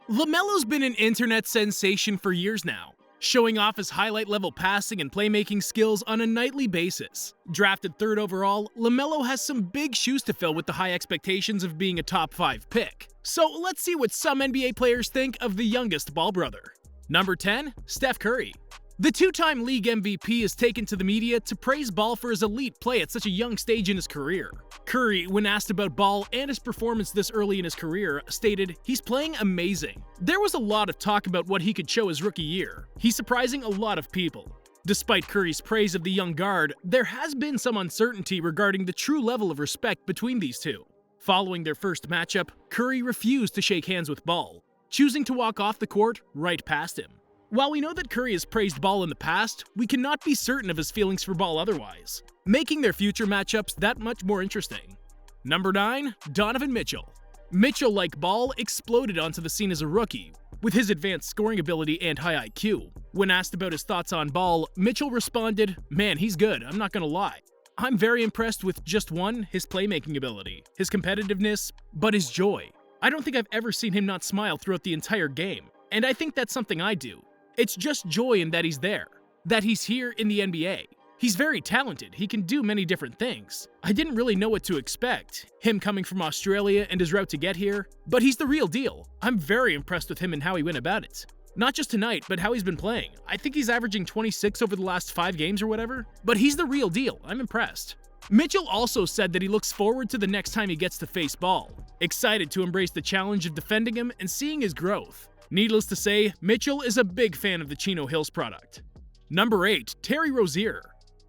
LaMelo's been an internet sensation for years now, showing off his highlight-level passing and playmaking skills on a nightly basis. Drafted 3rd overall, LaMelo has some big shoes to fill with the high expectations of being a top 5 pick. So let's see what some NBA players think of the youngest Ball brother. Number 10, Steph Curry. The 2-time league MVP is taken to the media to praise Ball for his elite play at such a young stage in his career. Curry, when asked about Ball and his performance this early in his career, stated, "He's playing amazing. There was a lot of talk about what he could show his rookie year. He's surprising a lot of people." Despite Curry's praise of the young guard, there has been some uncertainty regarding the true level of respect between these two. Following their first matchup, Curry refused to shake hands with Ball, choosing to walk off the court right past him. While we know that Curry has praised Ball in the past, we cannot be certain of his feelings for Ball otherwise, making their future matchups that much more interesting. Number 9, Donovan Mitchell. Mitchell, like Ball, exploded onto the scene as a rookie, with his advanced scoring ability and high IQ. When asked about his thoughts on Ball, Mitchell responded, "Man, he's good, I'm not gonna lie. I'm very impressed with just one, his playmaking ability, his competitiveness, but his joy. I don't think I've ever seen him not smile throughout the entire game, and I think that's something I do. It's just joy in that he's there, that he's here in the NBA. He's very talented, he can do many different things. I didn't really know what to expect, him coming from Australia and his route to get here, but he's the real deal. I'm very impressed with him and how he went about it. Not just tonight, but how he's been playing. I think he's averaging 26 over the last 5 games or whatever, but he's the real deal. I'm impressed." Mitchell also said that he looks forward to the next time he gets to face Ball, excited to embrace the challenge of defending him and seeing his growth. Needless to say, Mitchell is a big fan of the Chino Hills product. Number 8, Terry Rozier.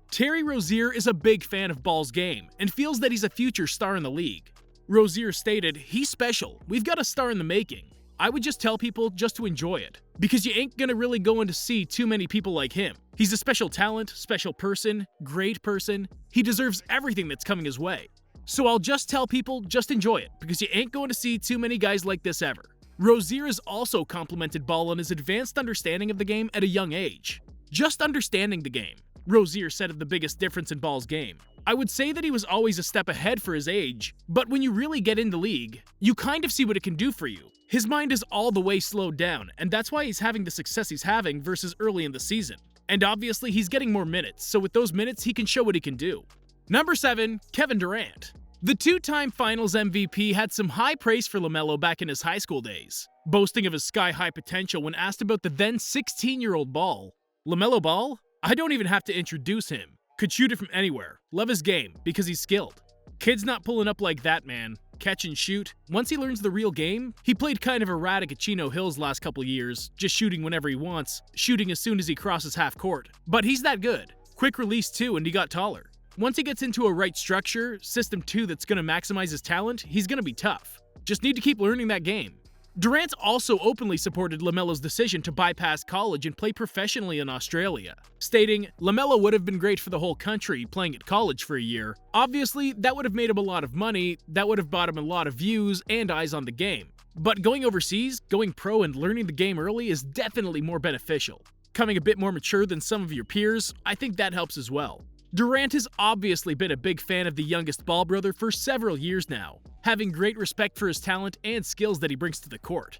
Terry Rozier is a big fan of Ball's game and feels that he's a future star in the league. Rozier stated, "He's special. We've got a star in the making. I would just tell people just to enjoy it, because you ain't gonna really go in to see too many people like him. He's a special talent, special person, great person. He deserves everything that's coming his way. So I'll just tell people just enjoy it, because you ain't going to see too many guys like this ever." Rozier has also complimented Ball on his advanced understanding of the game at a young age. "Just understanding the game," Rozier said of the biggest difference in Ball's game. "I would say that he was always a step ahead for his age, but when you really get in the league, you kind of see what it can do for you. His mind is all the way slowed down, and that's why he's having the success he's having versus early in the season. And obviously he's getting more minutes, so with those minutes he can show what he can do." Number 7, Kevin Durant. The 2-time Finals MVP had some high praise for LaMelo back in his high school days, boasting of his sky-high potential when asked about the then 16-year-old Ball. LaMelo Ball? I don't even have to introduce him. Could shoot it from anywhere. Love his game, because he's skilled. Kid's not pulling up like that, man. Catch and shoot. Once he learns the real game, he played kind of erratic at Chino Hills last couple years, just shooting whenever he wants, shooting as soon as he crosses half court. But he's that good. Quick release too, and he got taller. Once he gets into a right structure, system 2 that's going to maximize his talent, he's going to be tough. Just need to keep learning that game. Durant also openly supported LaMelo's decision to bypass college and play professionally in Australia, stating, "LaMelo would have been great for the whole country playing at college for a year. Obviously, that would have made him a lot of money, that would have bought him a lot of views and eyes on the game. But going overseas, going pro and learning the game early is definitely more beneficial. Coming a bit more mature than some of your peers, I think that helps as well." Durant has obviously been a big fan of the youngest Ball brother for several years now, having great respect for his talent and skills that he brings to the court.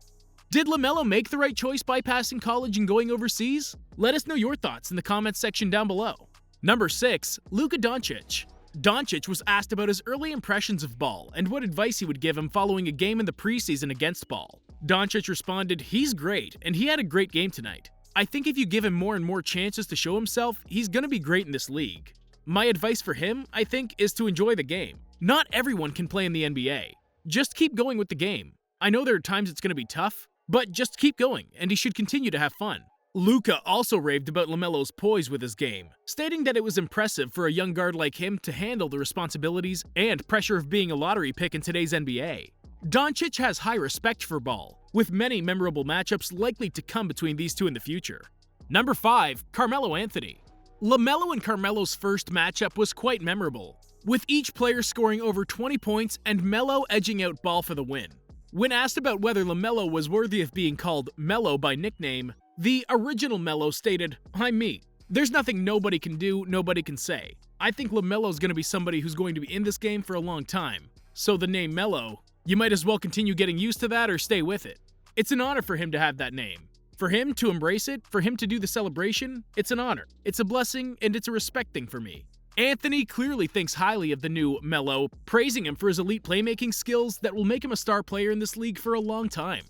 Did LaMelo make the right choice bypassing college and going overseas? Let us know your thoughts in the comments section down below. Number 6, LUKA DONCIC. Doncic was asked about his early impressions of Ball and what advice he would give him following a game in the preseason against Ball. Doncic responded, "He's great, and he had a great game tonight. I think if you give him more and more chances to show himself, he's gonna be great in this league. My advice for him, I think, is to enjoy the game. Not everyone can play in the NBA. Just keep going with the game. I know there are times it's going to be tough, but just keep going, and he should continue to have fun." LUKA also raved about LaMelo's poise with his game, stating that it was impressive for a young guard like him to handle the responsibilities and pressure of being a lottery pick in today's NBA. Doncic has high respect for Ball, with many memorable matchups likely to come between these two in the future. Number 5, Carmelo Anthony. LaMelo and Carmelo's first matchup was quite memorable, with each player scoring over 20 points and Melo edging out Ball for the win. When asked about whether LaMelo was worthy of being called Melo by nickname, the original Melo stated, "I'm me. There's nothing nobody can do, nobody can say. I think LaMelo's going to be somebody who's going to be in this game for a long time. So the name Melo, you might as well continue getting used to that or stay with it." It's an honor for him to have that name. For him to embrace it, for him to do the celebration, it's an honor. It's a blessing, and it's a respect thing for me. Anthony clearly thinks highly of the new Melo, praising him for his elite playmaking skills that will make him a star player in this league for a long time.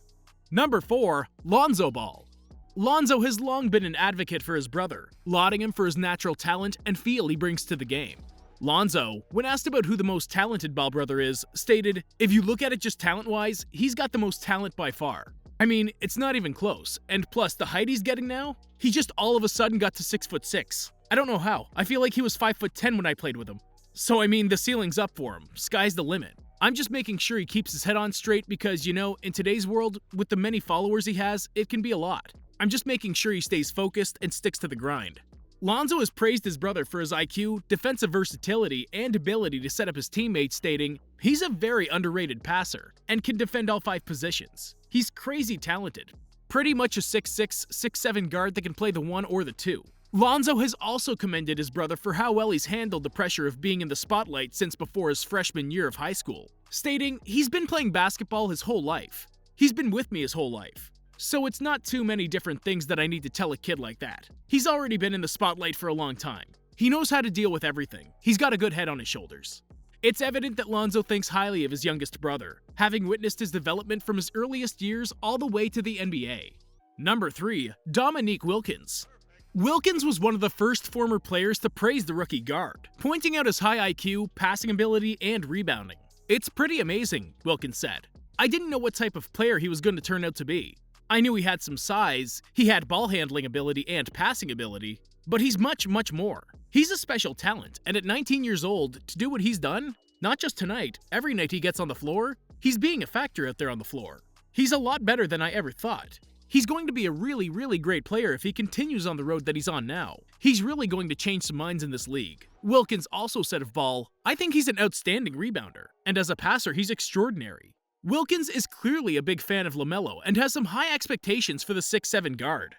Number 4. Lonzo Ball. Lonzo has long been an advocate for his brother, lauding him for his natural talent and feel he brings to the game. Lonzo, when asked about who the most talented Ball brother is, stated, "If you look at it just talent-wise, he's got the most talent by far. I mean, it's not even close, and plus the height he's getting now, he just all of a sudden got to 6'6". I don't know how. I feel like he was 5'10" when I played with him. So I mean, the ceiling's up for him. Sky's the limit. I'm just making sure he keeps his head on straight because, you know, in today's world, with the many followers he has, it can be a lot. I'm just making sure he stays focused and sticks to the grind." Lonzo has praised his brother for his IQ, defensive versatility, and ability to set up his teammates, stating, "He's a very underrated passer and can defend all 5 positions. He's crazy talented. Pretty much a 6'6", 6'7" guard that can play the 1 or the 2. Lonzo has also commended his brother for how well he's handled the pressure of being in the spotlight since before his freshman year of high school, stating, "He's been playing basketball his whole life. He's been with me his whole life. So it's not too many different things that I need to tell a kid like that. He's already been in the spotlight for a long time. He knows how to deal with everything. He's got a good head on his shoulders." It's evident that Lonzo thinks highly of his youngest brother, having witnessed his development from his earliest years all the way to the NBA. Number 3. DOMINIQUE WILKINS. Wilkins was one of the first former players to praise the rookie guard, pointing out his high IQ, passing ability, and rebounding. "It's pretty amazing," Wilkins said. "I didn't know what type of player he was going to turn out to be. I knew he had some size, he had ball handling ability and passing ability, but he's much, much more. He's a special talent, and at 19 years old, to do what he's done, not just tonight, every night he gets on the floor, he's being a factor out there on the floor. He's a lot better than I ever thought. He's going to be a really, really great player if he continues on the road that he's on now. He's really going to change some minds in this league." Wilkins also said of Ball, "I think he's an outstanding rebounder, and as a passer, he's extraordinary." Wilkins is clearly a big fan of LaMelo and has some high expectations for the 6'7" guard.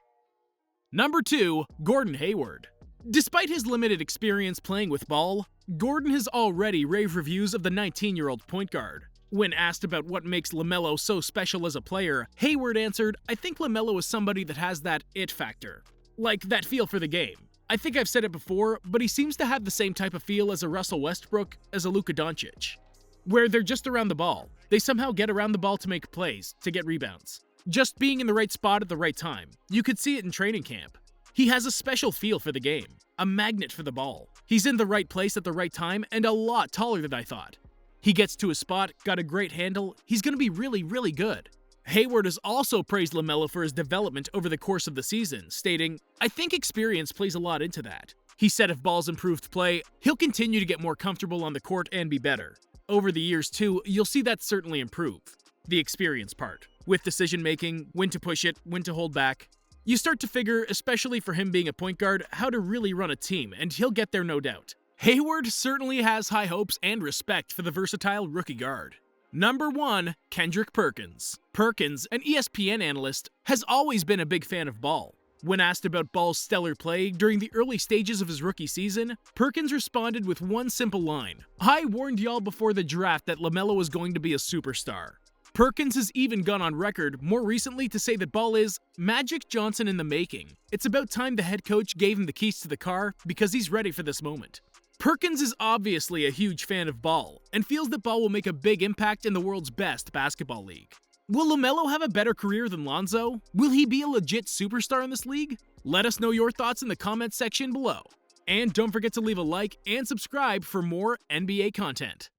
Number 2. Gordon Hayward. Despite his limited experience playing with Ball, Gordon has already raved reviews of the 19-year-old point guard. When asked about what makes LaMelo so special as a player, Hayward answered, "I think LaMelo is somebody that has that it factor. Like, that feel for the game. I think I've said it before, but he seems to have the same type of feel as a Russell Westbrook, as a LUKA DONCIC, where they're just around the ball. They somehow get around the ball to make plays, to get rebounds. Just being in the right spot at the right time. You could see it in training camp. He has a special feel for the game, a magnet for the ball. He's in the right place at the right time and a lot taller than I thought. He gets to his spot, got a great handle, he's going to be really, really good." Hayward has also praised LaMelo for his development over the course of the season, stating, "I think experience plays a lot into that." He said if Ball's improved play, he'll continue to get more comfortable on the court and be better. Over the years too, you'll see that certainly improve. The experience part. With decision-making, when to push it, when to hold back. You start to figure, especially for him being a point guard, how to really run a team, and he'll get there no doubt. Hayward certainly has high hopes and respect for the versatile rookie guard. Number 1. KENDRICK PERKINS. Perkins, an ESPN analyst, has always been a big fan of Ball. When asked about Ball's stellar play during the early stages of his rookie season, Perkins responded with one simple line: "I warned y'all before the draft that LaMelo was going to be a superstar." Perkins has even gone on record more recently to say that Ball is Magic Johnson in the making. It's about time the head coach gave him the keys to the car because he's ready for this moment. Perkins is obviously a huge fan of Ball and feels that Ball will make a big impact in the world's best basketball league. Will LaMelo have a better career than Lonzo? Will he be a legit superstar in this league? Let us know your thoughts in the comments section below. And don't forget to leave a like and subscribe for more NBA content.